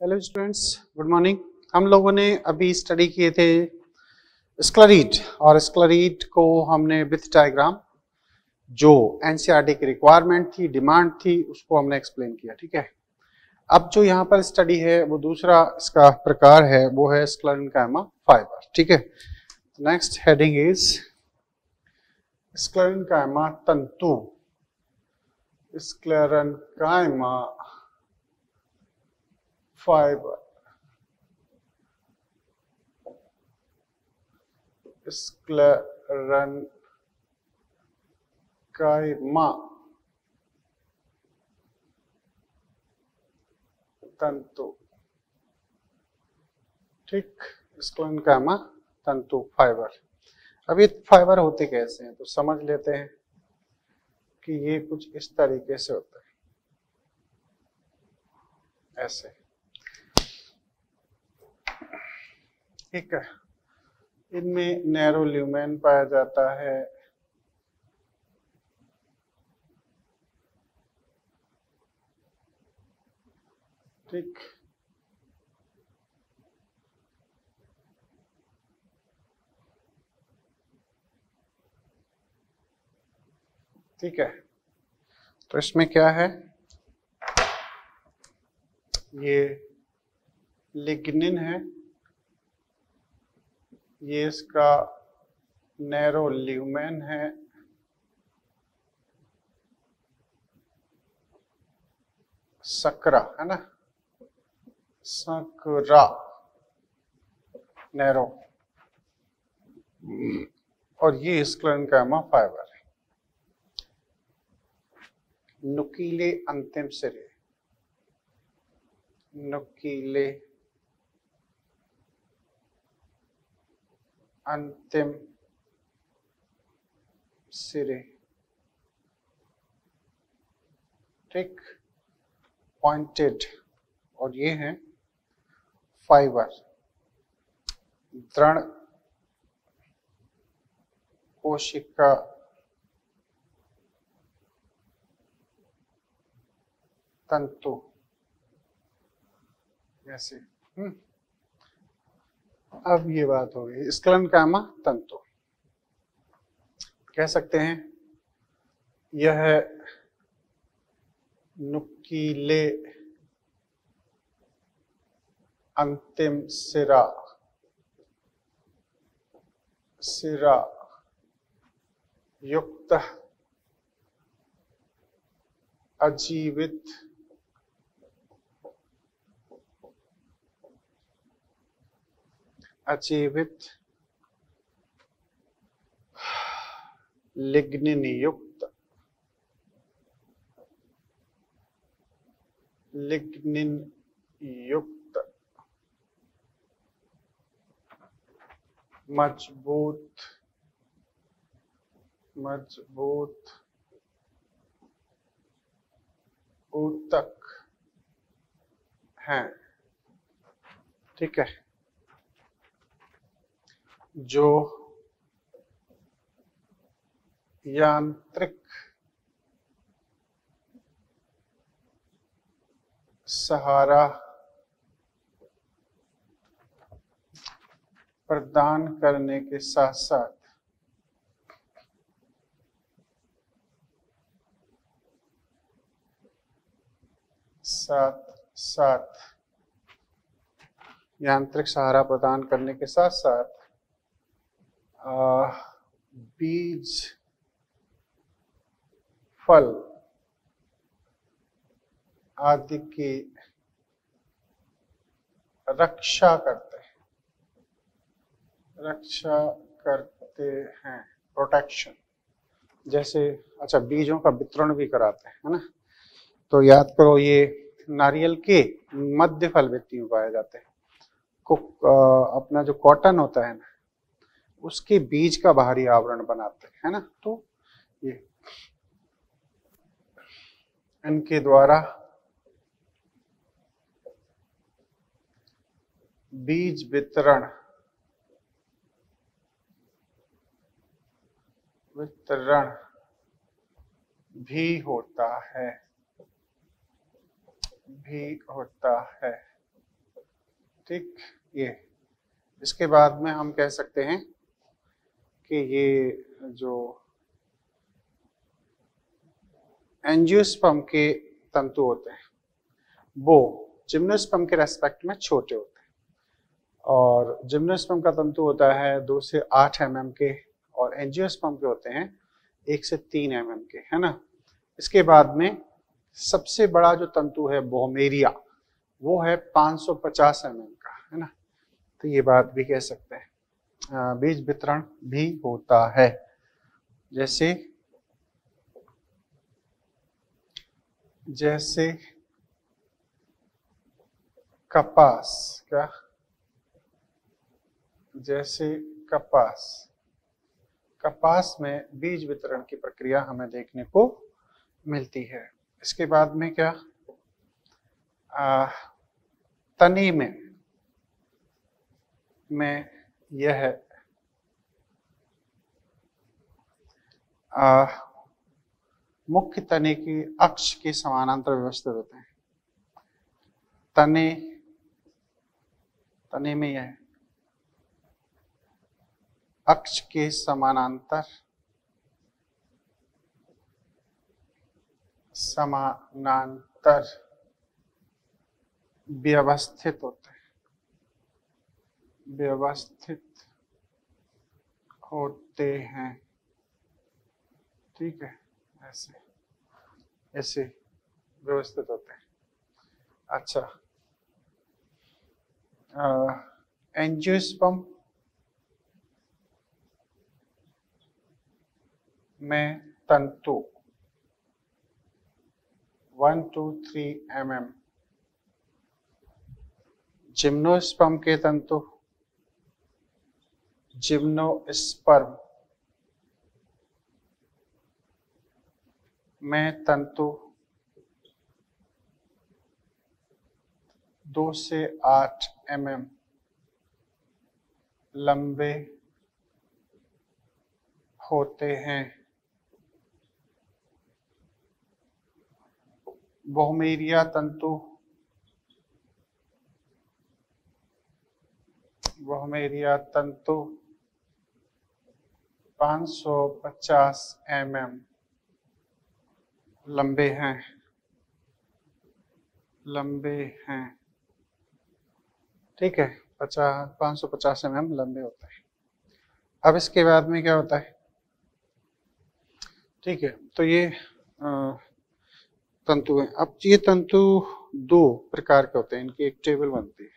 Hello students, good morning. हम लोगों ने अभी स्टडी किए थे स्क्लेरीड, और स्क्लेरीड को हमने विथ डायग्राम जो एनसीईआरटी की रिक्वायरमेंट थी, डिमांड थी, उसको हमने एक्सप्लेन किया। ठीक है, अब जो यहाँ पर स्टडी है वो दूसरा इसका प्रकार है, वो है स्क्लेरेन्काइमा फाइबर। ठीक है, नेक्स्ट हेडिंग इज स्क्लेरेन्काइमा तंतु। स्क्लेरेन्काइमा फाइबर, स्क्लेरेन्काइमा तंतु। ठीक, स्क्लेरेन्काइमा तंतु फाइबर। अब ये फाइबर होते कैसे हैं तो समझ लेते हैं कि ये कुछ इस तरीके से होता है, ऐसे। ठीक है, इनमें नैरो ल्यूमेन पाया जाता है, ठीक, ठीक है। तो इसमें क्या है, ये लिग्निन है, ये इसका नैरो ल्यूमेन है, सकरा है ना, सकरा नैरो, और ये स्क्लेरेन्काइमा फाइबर है। नुकीले अंतिम सिरे, नुकीले अंतिम सिरे, ठीक, पॉइंटेड, और ये है फाइबर, दृढ़ कोशिका तंतु, ऐसे। अब ये बात हो गई स्क्लेरेन्काइमा तंतु। कह सकते हैं यह नुकीले अंतिम सिरा युक्त अजीवित लिग्निन युक्त मजबूत ऊतक हैं। ठीक है, जो यांत्रिक सहारा प्रदान करने के साथ साथ यांत्रिक सहारा प्रदान करने के साथ साथ बीज फल आदि की रक्षा करते हैं, प्रोटेक्शन। जैसे अच्छा, बीजों का वितरण भी कराते हैं, है ना। तो याद करो, ये नारियल के मध्य फल वृत्ति में पाए जाते हैं। अपना जो कॉटन होता है ना, उसके बीज का बाहरी आवरण बनाते हैं, है ना। तो ये इनके द्वारा बीज वितरण भी होता है। ठीक, ये इसके बाद में हम कह सकते हैं कि ये जो एंजियोस्पर्म के तंतु होते हैं वो जिम्नोस्पर्म के रेस्पेक्ट में छोटे होते हैं, और जिम्नोस्पर्म का तंतु होता है 2 से 8 mm के, और एंजियोस्पर्म के होते हैं 1 से 3 mm के, है ना। इसके बाद में सबसे बड़ा जो तंतु है बोहमेरिया, वो है 550 mm का, है ना। तो ये बात भी कह सकते हैं। बीज वितरण भी होता है, जैसे कपास, क्या, जैसे कपास में बीज वितरण की प्रक्रिया हमें देखने को मिलती है। इसके बाद में क्या, तनी में यह मुख्य तने की अक्ष के समानांतर व्यवस्थित होते हैं। तने में यह अक्ष के समानांतर व्यवस्थित होते हैं, ठीक है, ऐसे व्यवस्थित होते हैं। अच्छा, एंजियोस्पर्म में तंतु 1 to 3 mm, जिम्नोस्पर्म के तंतु, जिम्नोस्पर्म में तंतु 2 से 8 mm लंबे होते हैं। बोहमेरिया तंतु 550 mm लंबे हैं, ठीक है, 550 mm लंबे होते हैं। अब इसके बाद में क्या होता है, ठीक है, तो ये तंतु है। अब ये तंतु 2 प्रकार के होते हैं, इनकी एक टेबल बनती है।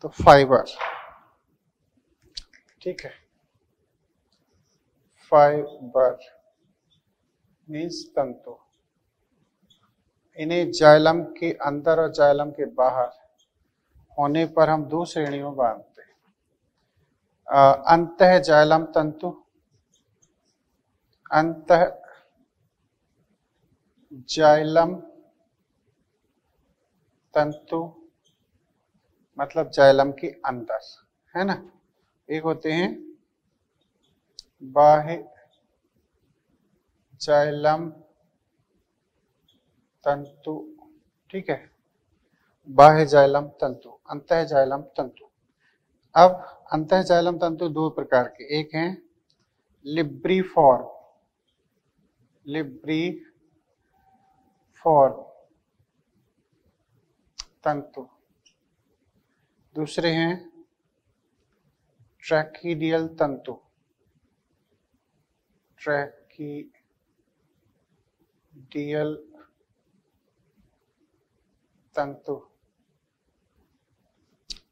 तो फाइबर, ठीक है, फाइबर मीन्स तंतु, इन्हें जाइलम के अंदर और जाइलम के बाहर होने पर हम 2 श्रेणियों में बांटते हैं। अंतः जाइलम तंतु, अंतः जाइलम तंतु मतलब जाइलम के अंदर, है ना। एक होते हैं बाह्य जाइलम तंतु, ठीक है, बाह्य जाइलम तंतु, अंतः जाइलम तंतु। अब अंतः जाइलम तंतु 2 प्रकार के, एक हैं लिब्रीफॉर्म तंतु, दूसरे हैं ट्रैकीडियल तंतु,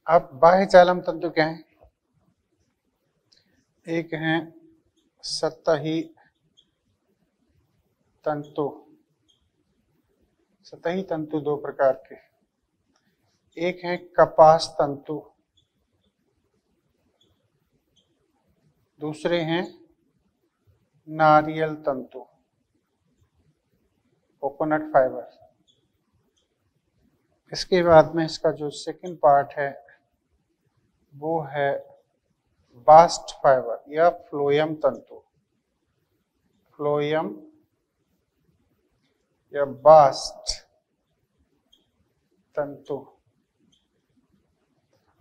अब बाह्य जाइलम तंतु क्या है, एक है सतही तंतु, 2 प्रकार के, एक है कपास तंतु, दूसरे हैं नारियल तंतु, कोकोनट फाइबर। इसके बाद में इसका जो सेकंड पार्ट है वो है बास्ट फाइबर या फ्लोएम तंतु, फ्लोएम या बास्ट तंतु।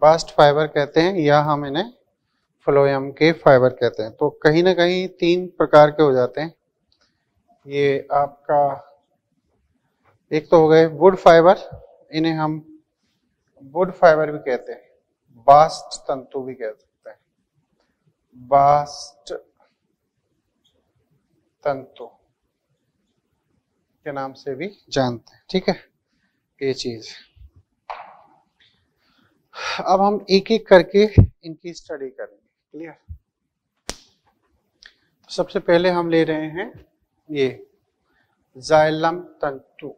बास्ट फाइबर कहते हैं या हम इन्हें फ्लोएम के फाइबर कहते हैं। तो कहीं ना कहीं 3 प्रकार के हो जाते हैं। ये आपका एक तो हो गए वुड फाइबर, इन्हें हम वुड फाइबर भी कहते हैं, बास्ट तंतु भी कह सकते हैं, बास्ट तंतु के नाम से भी जानते हैं। ठीक है, ये चीज। अब हम एक एक करके इनकी स्टडी करेंगे। क्लियर? सबसे पहले हम ले रहे हैं ये जाइलम तंतु।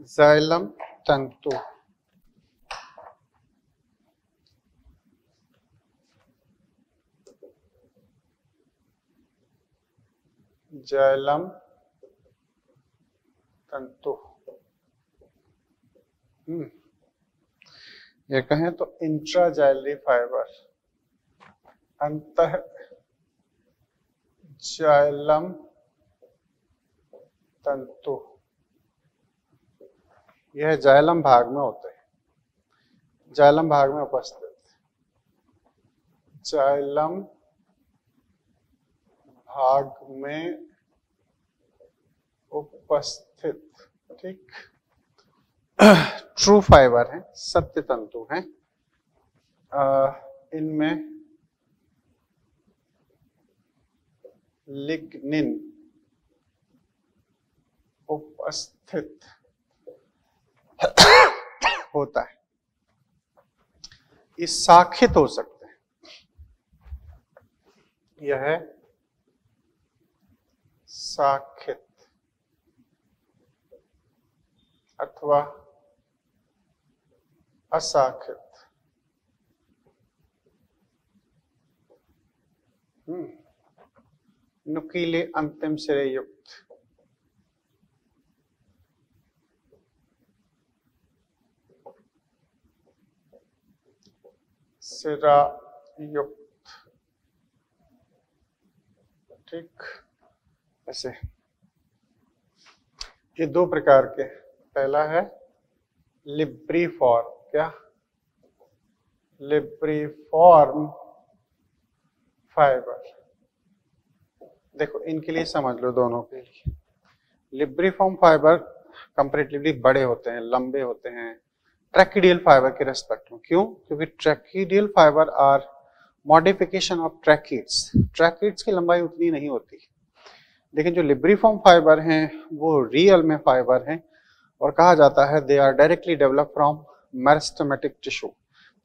जाइलम तंतु जाइलम तंतु ये कहें तो इंट्राजाइलरी फाइबर, अंतः जाइलम तंतु, यह जाइलम भाग में होते हैं, जाइलम भाग में उपस्थित, जाइलम भाग में उपस्थित। ठीक, ट्रू फाइबर है, सत्य तंतु हैं। इनमें लिग्निन उपस्थित होता है। ये शाखित हो सकते हैं, यह है शाखित अथवा अशाखित। नुकीले अंतिम सिरे युक्त, सिरा युक्त। ठीक, ऐसे ये 2 प्रकार के। पहला है लिब्रीफॉर्म। क्या? लिब्रीफॉर्म फाइबर। देखो इनके लिए समझ लो, दोनों के लिए। लिब्रीफॉर्म फाइबर कंपैरेटिवली बड़े होते हैं, लंबे होते हैं ट्रैकिडियल फाइबर के रेस्पेक्ट में। क्यों? क्योंकि tracheidal fibre are modification of tracheids. Tracheids की लंबाई उतनी नहीं होती, लेकिन जो लिब्रीफॉर्म फाइबर हैं वो रियल में फाइबर हैं और कहा जाता है they are directly develop from meristematic tissue.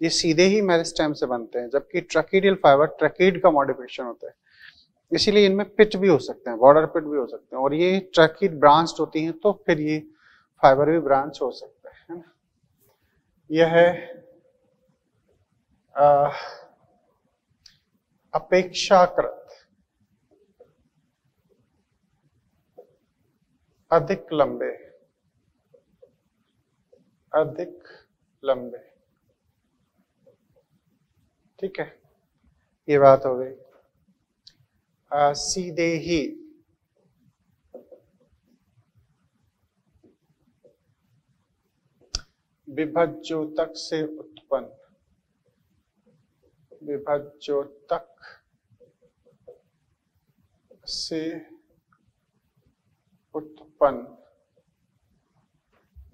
ये सीधे ही मेरिस्टेम से बनते हैं, जबकि ट्रैकिडियल फाइबर ट्रैकिड का मॉडिफिकेशन होता है, इसीलिए इनमें पिट भी हो सकते हैं, बॉर्डर पिट भी हो सकते हैं। और ये ट्रैकिड ब्रांच्ड होती हैं तो फिर ये फाइबर भी ब्रांच हो सकता है ना। यह है अपेक्षाकृत अधिक लंबे, अधिक लंबे। ठीक है, ये बात हो गई। सीधे ही विभज्योतक से उत्पन्न, विभज्योतक से उत्पन्न,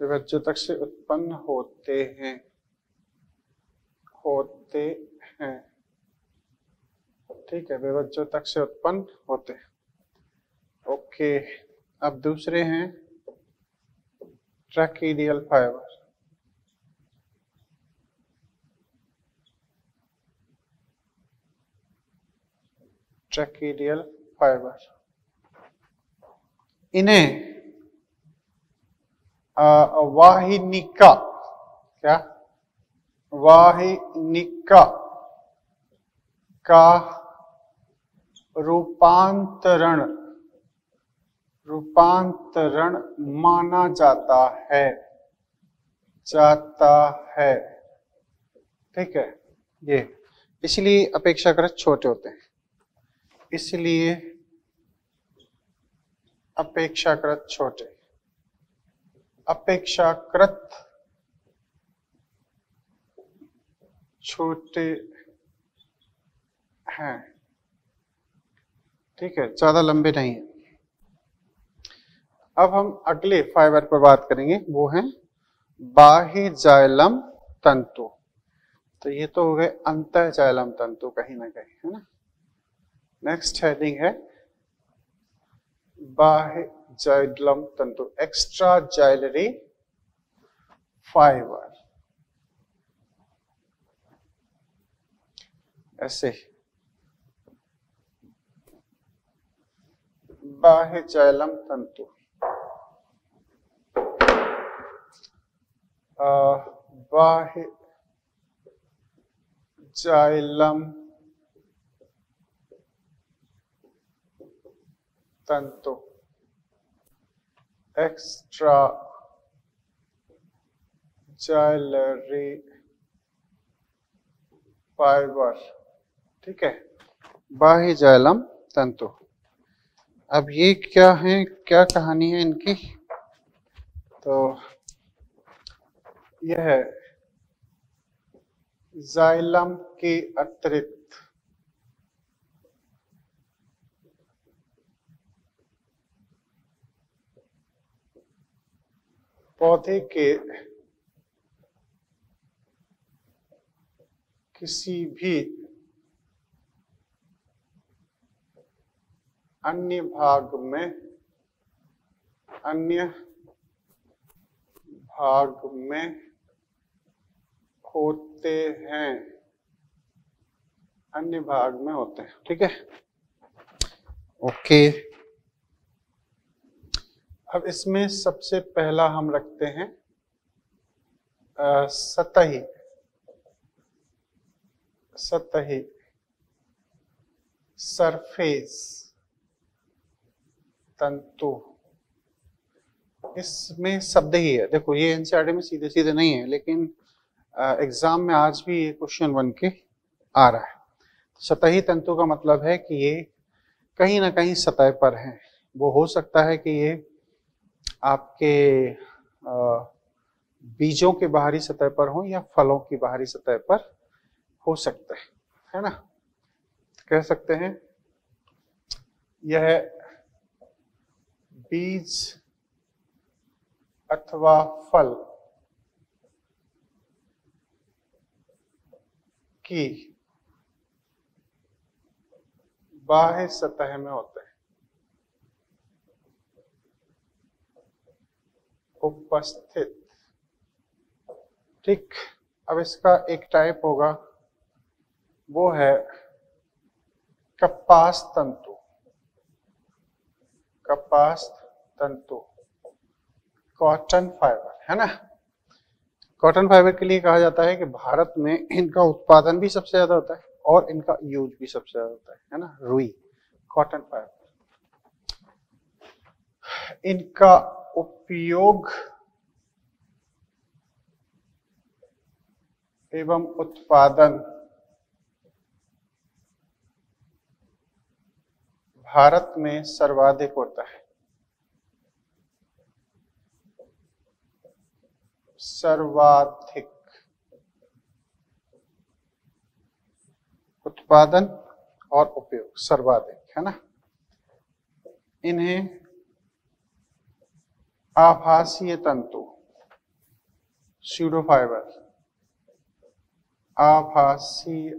विभज्योतक से उत्पन्न होते हैं, होते हैं। ठीक है, विभज्योतक से उत्पन्न होते हैं। ओके, अब दूसरे हैं ट्रैकिडियल फाइबर। ट्रैकिडियल फाइबर, इन्हें वाहिनिका, क्या? वाहिनिका का रूपांतरण माना जाता है। जाता है। ठीक है, ये इसलिए अपेक्षाकृत छोटे होते हैं, इसलिए अपेक्षाकृत छोटे, अपेक्षाकृत छोटे हैं। ठीक है, ज्यादा लंबे नहीं है। अब हम अगले फाइबर पर बात करेंगे, वो है बाह्य जाइलम तंतु। तो ये तो हो गए अंतः जाइलम तंतु कहीं ना कहीं, है ना। नेक्स्ट हेडिंग है बाह्य जाइलम तंतु, एक्स्ट्रा जाइलरी फाइबर। ऐसे बाह्य जाइलम तंतु, बाह्य जाइलम तंतु, एक्स्ट्रा जाइलरी फाइबर। ठीक है, बाह्य जाइलम तंतु। अब ये क्या है, क्या कहानी है इनकी? तो यह है जाइलम के अतिरिक्त पौधे के किसी भी अन्य भाग में होते हैं, अन्य भाग में होते हैं। ठीक है, ओके। अब इसमें सबसे पहला हम रखते हैं सतही सरफेस तंतु। इसमें शब्द ही है, देखो ये एनसीईआरटी में सीधे सीधे नहीं है, लेकिन एग्जाम में आज भी ये क्वेश्चन बन के आ रहा है। सतही तंतु का मतलब है कि ये कहीं ना कहीं सतह पर है। वो हो सकता है कि ये आपके बीजों के बाहरी सतह पर हो या फलों की बाहरी सतह पर हो सकता है ना। कह सकते हैं यह बीज अथवा फल की बाह्य सतह में होते हैं, उपस्थित। ठीक, अब इसका एक टाइप होगा, वो है कपास तंतु। कपास तंतु, कॉटन फाइबर, है ना। कॉटन फाइबर के लिए कहा जाता है कि भारत में इनका उत्पादन भी सबसे ज्यादा होता है और इनका यूज भी सबसे ज्यादा होता है ना। रुई, कॉटन फाइबर, इनका उपयोग एवं उत्पादन भारत में सर्वाधिक होता है। सर्वाधिक उत्पादन और उपयोग, सर्वाधिक, है ना। इन्हें आभासीय तंतु, स्यूडो फाइबर, आभासीय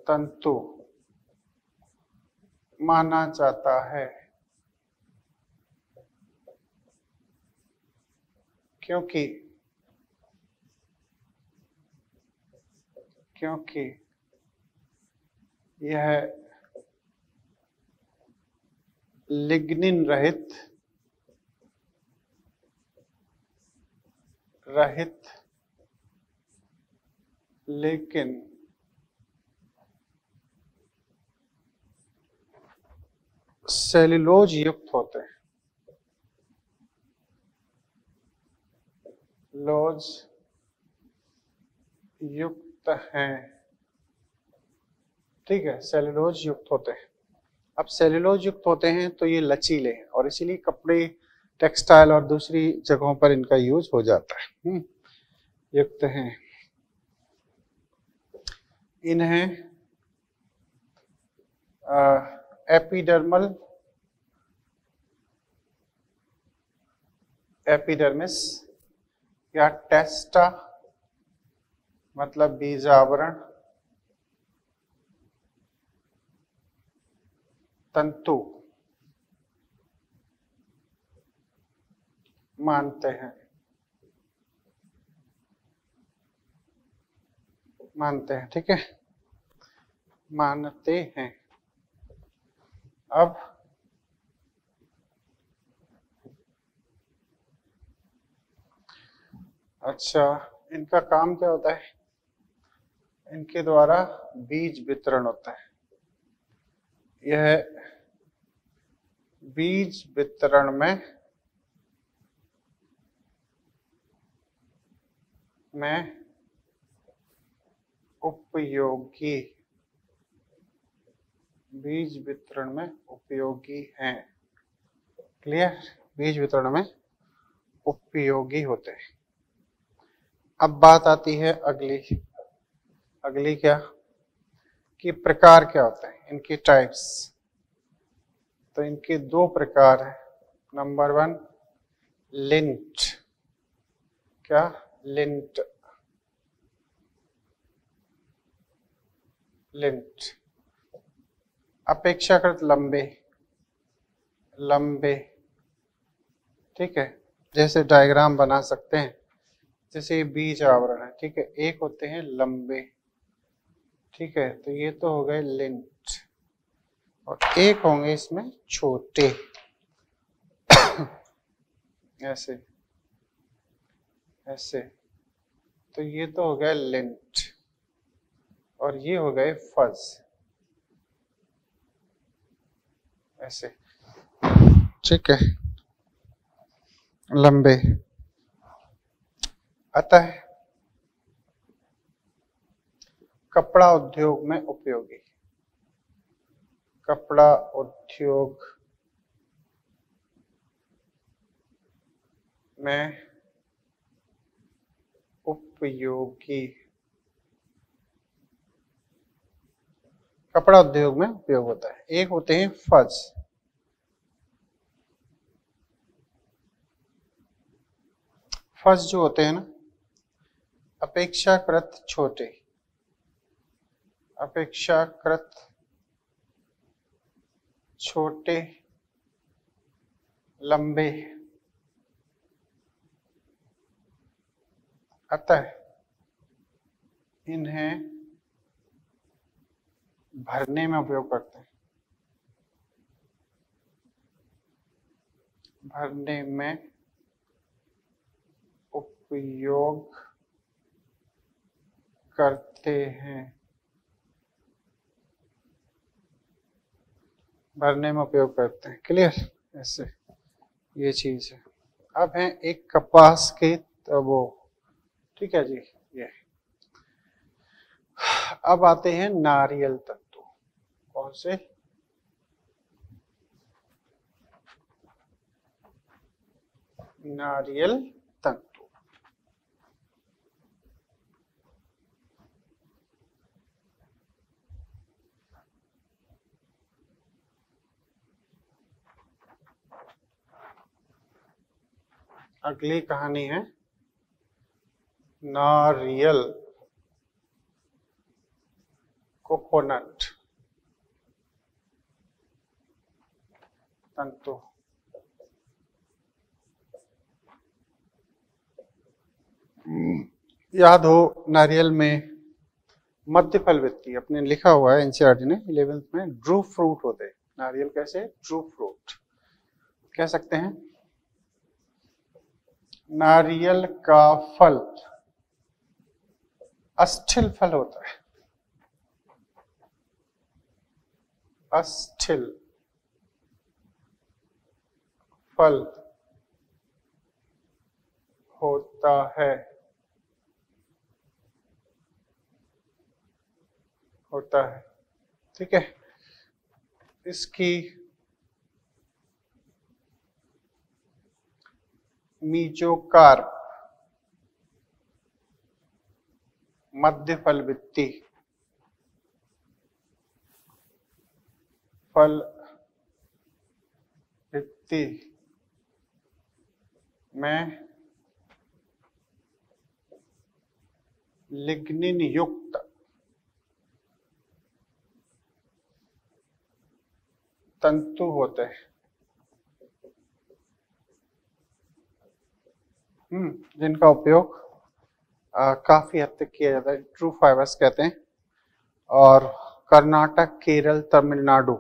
तंतु माना जाता है, क्योंकि यह लिग्निन रहित लेकिन सेल्यूलोज युक्त होते हैं। सेलुलोज युक्त हैं, ठीक है, सेलुलोज युक्त होते हैं। अब सेलुलोज युक्त होते हैं तो ये लचीले हैं और इसीलिए कपड़े, टेक्सटाइल और दूसरी जगहों पर इनका यूज हो जाता है। युक्त हैं, इन्हें एपिडर्मल, एपिडर्मिस या टेस्टा मतलब बीजावरण तंतु मानते हैं, ठीक है, मानते हैं। अब अच्छा, इनका काम क्या होता है? इनके द्वारा बीज वितरण होता है। यह बीज वितरण में उपयोगी, बीज वितरण में उपयोगी हैं। क्लियर? बीज वितरण में उपयोगी होते हैं। अब बात आती है अगली क्या कि प्रकार क्या होते हैं, इनके टाइप्स। तो इनके दो प्रकार हैं। नंबर 1 लिंट, क्या? लिंट, अपेक्षाकृत लंबे, ठीक है, जैसे डायग्राम बना सकते हैं, जैसे ये बीज आवरण है, ठीक है, एक होते हैं लंबे, ठीक है, तो ये तो हो गए लिंट, और एक होंगे इसमें छोटे ऐसे, तो ये तो हो गया लिंट, और ये हो गए फज, ऐसे, ठीक है, लंबे। अतः कपड़ा उद्योग में उपयोगी, कपड़ा उद्योग में उपयोगी, कपड़ा उद्योग में उपयोग होता है। एक होते हैं फज, फज जो होते हैं ना, अपेक्षाकृत छोटे, लंबे, अतः इन्हें भरने में उपयोग करते हैं, भरने में उपयोग करते हैं, भरने में उपयोग करते हैं। क्लियर? ऐसे ये चीज है। अब है एक कपास के वो, ठीक है जी, ये। अब आते हैं नारियल तंतु। कौन से? नारियल तंतु। अगली कहानी है नारियल, कोकोनट तंतु। याद हो नारियल में मध्य फल वृत्ति अपने लिखा हुआ है एनसीईआरटी ने 11th में, ड्रू फ्रूट होते हैं नारियल। कैसे? ड्रू फ्रूट कह सकते हैं। नारियल का फल अस्थिल फल होता है, अस्थिल फल होता है। होता है। ठीक है, इसकी मीजोकार्प मध्य फल वित्ती में लिग्निन युक्त तंतु होते हैं, जिनका उपयोग काफी हद तक किया जाता है, ट्रू फाइबर्स कहते हैं। और कर्नाटक, केरल, तमिलनाडु,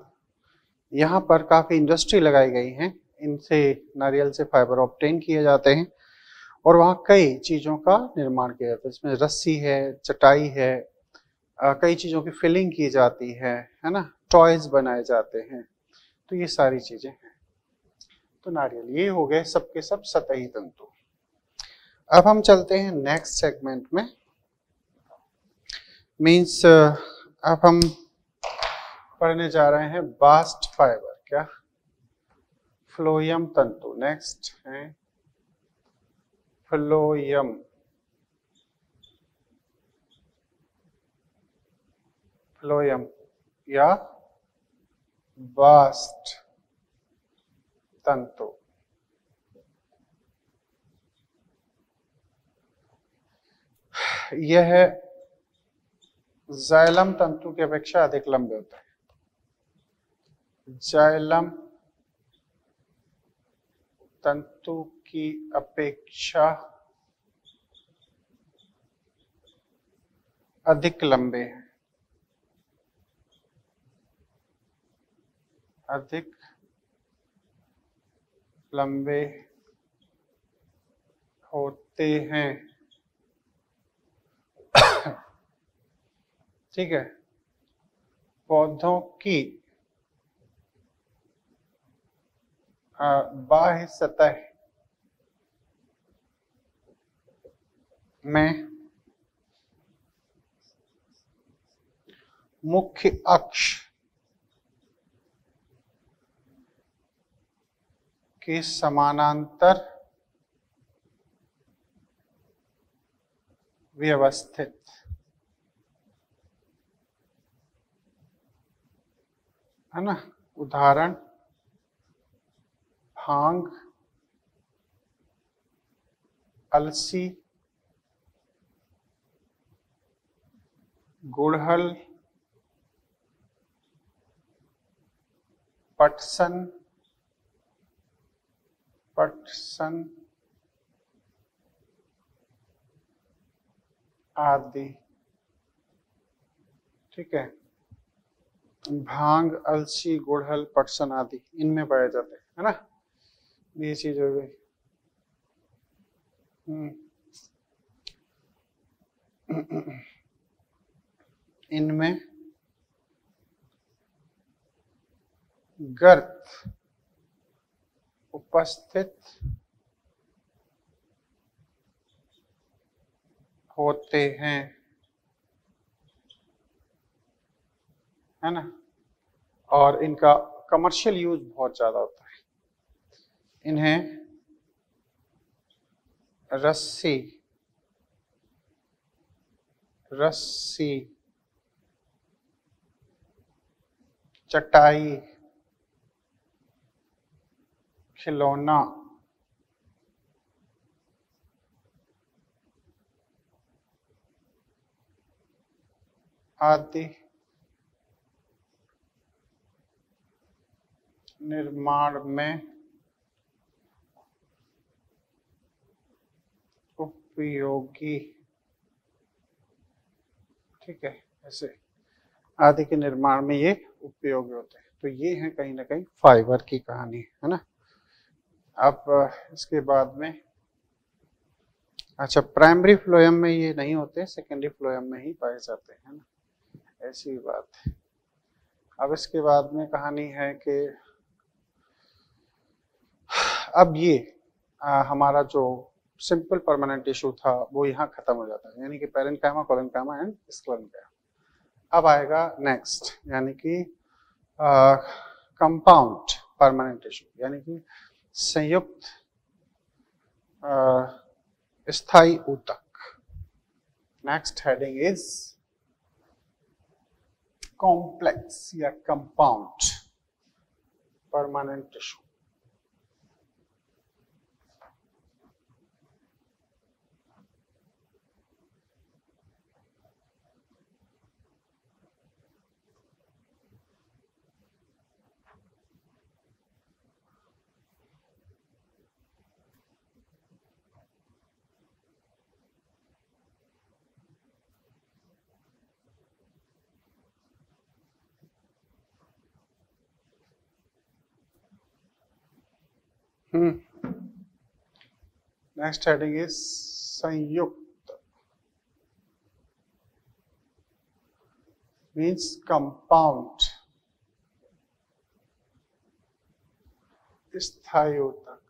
यहाँ पर काफी इंडस्ट्री लगाई गई हैं, इनसे नारियल से फाइबर ऑब्टेन किए जाते हैं और वहाँ कई चीजों का निर्माण किया जाता है, जिसमें रस्सी है, चटाई है, कई चीजों की फिलिंग की जाती है ना, टॉयज बनाए जाते हैं, तो ये सारी चीजें हैं। तो नारियल, ये हो गए सबके सब सतही तंतु। अब हम चलते हैं नेक्स्ट सेगमेंट में, मीन्स अब हम पढ़ने जा रहे हैं बास्ट फाइबर, क्या, फ्लोयम तंतु। नेक्स्ट है फ्लोयम, फ्लोयम या बास्ट तंतु। यह जाइलम तंतु की अपेक्षा अधिक लंबे होते हैं। जाइलम तंतु की अपेक्षा अधिक लंबे हैं, अधिक लंबे होते हैं। ठीक है, पौधों की बाह्य सतह में मुख्य अक्ष के समानांतर व्यवस्थित, है ना। उदाहरण भांग, अलसी, गुड़हल, पटसन, आदि। ठीक है, भांग, अलसी, गुड़हल, पटसन आदि इनमें पाए जाते हैं, है ना। ये चीज हो गई। इनमें गर्त उपस्थित होते हैं, है ना, और इनका कमर्शियल यूज बहुत ज्यादा होता है। इन्हें रस्सी, चटाई, खिलौना, आदि निर्माण में उपयोगी, ठीक है, ऐसे आदि के निर्माण में ये उपयोगी होते हैं। तो ये है कहीं ना कहीं फाइबर की कहानी, है ना। अब इसके बाद में, अच्छा, प्राइमरी फ्लोएम में ये नहीं होते, सेकेंडरी फ्लोएम में ही पाए जाते हैं, ना, ऐसी बात है। अब इसके बाद में कहानी है कि अब ये हमारा जो सिंपल परमानेंट टिश्यू था वो यहाँ खत्म हो जाता है, यानी कि पैरेन्काइमा, कोलेनकाइमा एंड स्क्लेरेन्काइमा। अब आएगा नेक्स्ट, यानी कि कंपाउंड परमानेंट टिश्यू, यानी कि संयुक्त स्थायी ऊतक। नेक्स्ट हेडिंग इज कॉम्प्लेक्स या compound permanent tissue. Next heading is संयुक्त, मीन्स कंपाउंड स्थायी ऊतक।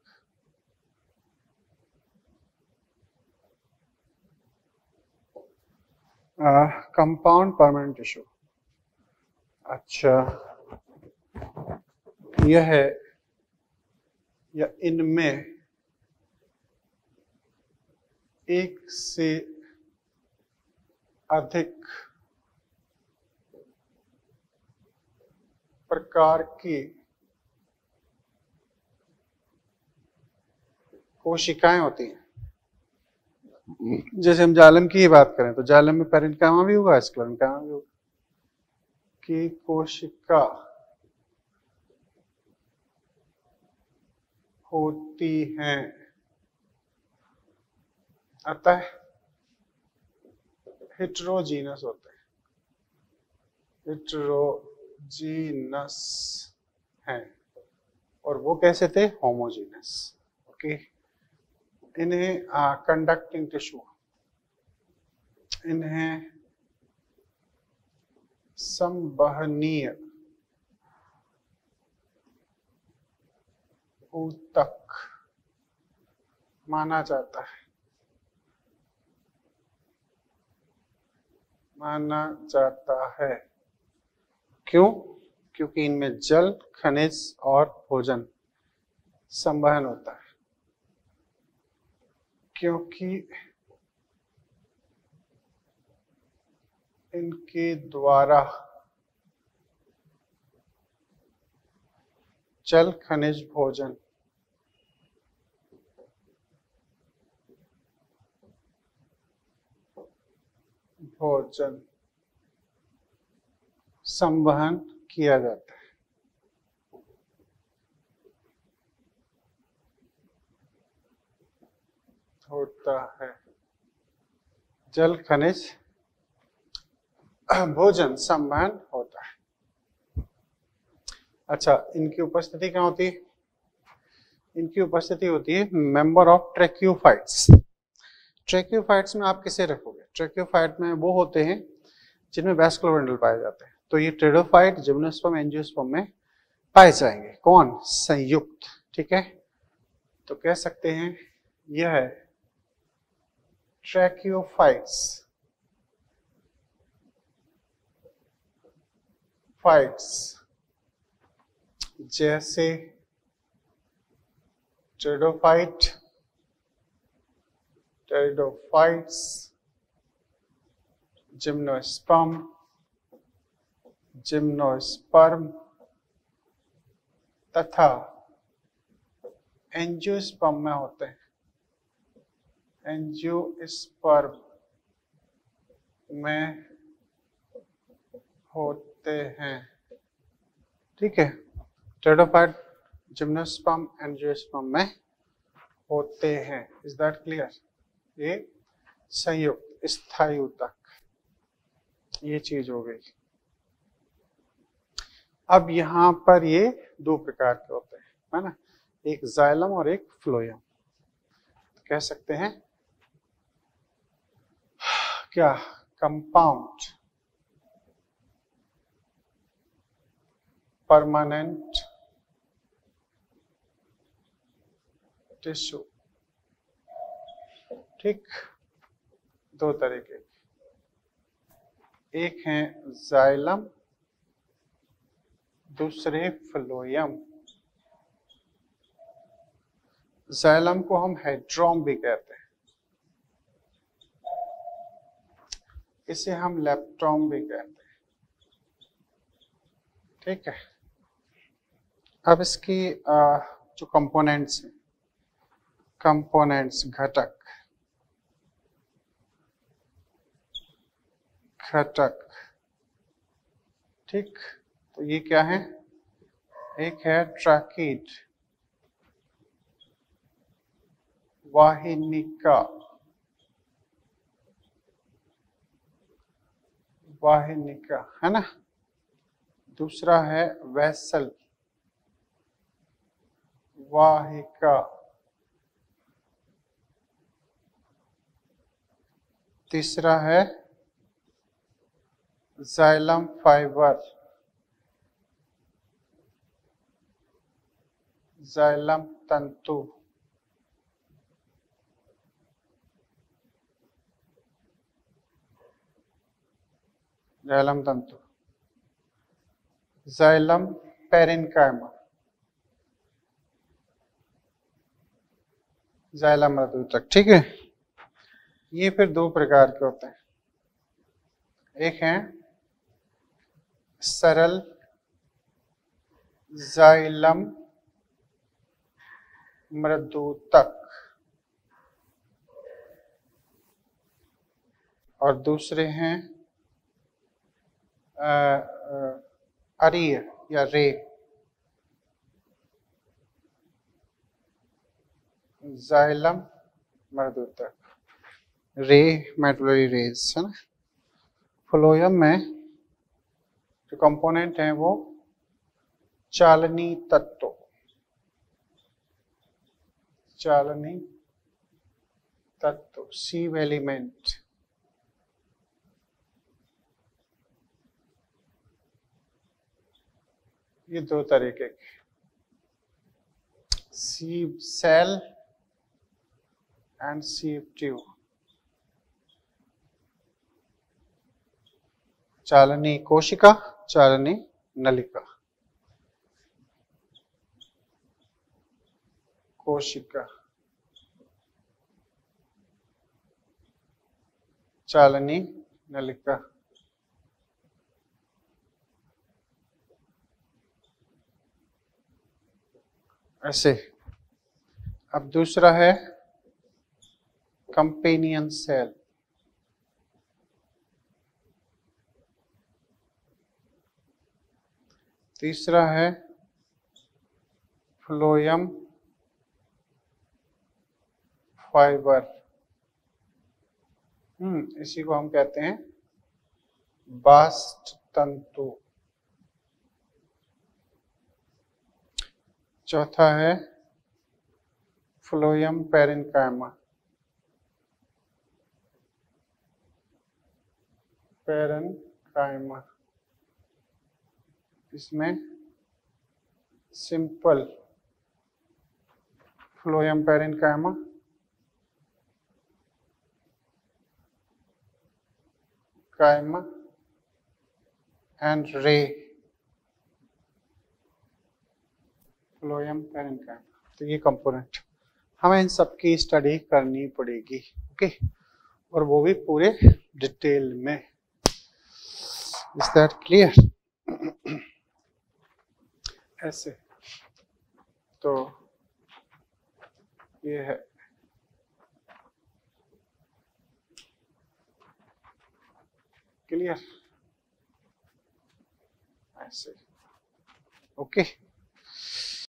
Compound permanent tissue. अच्छा, यह है या इनमें एक से अधिक प्रकार की कोशिकाएं होती हैं। जैसे हम जालम की ही बात करें तो जालम में पैरेन्काइमा भी होगा, स्क्लेरेन्काइमा भी होगा, कि कोशिका होती हैं। अतः हेटेरोजीनस होते हैं, हेटेरोजीनस हैं। और वो कैसे थे? होमोजीनस। ओके, इन्हें कंडक्टिंग टिश्यू, इन्हें संवहनीय ऊतक माना जाता है, माना जाता है। क्यों? क्योंकि इनमें जल, खनिज और भोजन संवहन होता है। क्योंकि इनके द्वारा जल, खनिज, भोजन संवहन किया जाता है। होता है, जल, खनिज, भोजन संवहन होता है। अच्छा, इनकी उपस्थिति क्या होती है? इनकी उपस्थिति होती है मेंबर ऑफ ट्रैकियोफाइट्स। ट्रैकियोफाइट्स में आप किसे रखोगे? ट्रैकियोफाइट में वो होते हैं जिनमें वैस्कुलर बंडल पाए जाते हैं। तो ये टेरिडोफाइट, जिम्नोस्पर्म, एंजियोस्पर्म में पाए जाएंगे। कौन? संयुक्त। ठीक है, तो कह सकते हैं यह है ट्रैकियोफाइट्स, जैसे टेरिडोफाइट्स, जिम्नोस्पर्म तथा एंजियोस्पर्म में होते हैं। एंजियोस्पर्म में होते हैं। ठीक है, टेरिडोफाइट, जिम्नोस्पर्म, एंजियोस्पर्म में होते हैं। Is that clear? ये संयुक्त स्थायी ऊतक, ये चीज हो गई। अब यहां पर ये दो प्रकार के होते हैं, है ना, एक जाइलम और एक फ्लोएम। कह सकते हैं क्या? Compound permanent tissue. ठीक, दो तरीके। एक है जाइलम, दूसरे फ्लोयम। जाइलम को हम हेड्रोम भी कहते हैं, इसे हम लेप्टोम भी कहते हैं। ठीक है, अब इसकी जो कंपोनेंट्स हैं, कंपोनेंट्स घटक, घटक, ठीक, तो ये क्या है? एक है ट्रैकीड, वाहिनिका, वाहिनिका है ना। दूसरा है वेसल, वाहिका। तीसरा है जाइलम फाइबर, जाइलम तंतु। जाइलम तंतु, जाइलम पेरेन्काइमा, जाइलम मृदुतक। ठीक है, ये फिर दो प्रकार के होते हैं। एक है सरल जाइलम मृदुतक और दूसरे हैं अरीय या रे, जाइलम मृदुतक, रे मेटलरी रेज है ना। फ्लोयम में जो कंपोनेंट हैं वो चालनी तत्व, चालनी तत्व, सीव एलिमेंट। ये दो तरीके के, सीव सेल एंड सीव ट्यूब। चालनी कोशिका, चालनी नलिका। कोशिका, चालनी नलिका। ऐसे। अब दूसरा है कंपेनियन सेल, तीसरा है फ्लोयम फाइबर। इसी को हम कहते हैं बास्ट तंतु। चौथा है फ्लोयम पेरेन्काइमा, पेरेन्काइमा, इसमें सिंपल फ्लोयम पेरेन्काइमा, काइमा एंड रे, फ्लोयम पेरेन्काइमा। तो ये कंपोनेंट हमें इन सब की स्टडी करनी पड़ेगी, ओके, और वो भी पूरे डिटेल में। Is that clear? ऐसे तो ये है क्लियर, ऐसे ओके।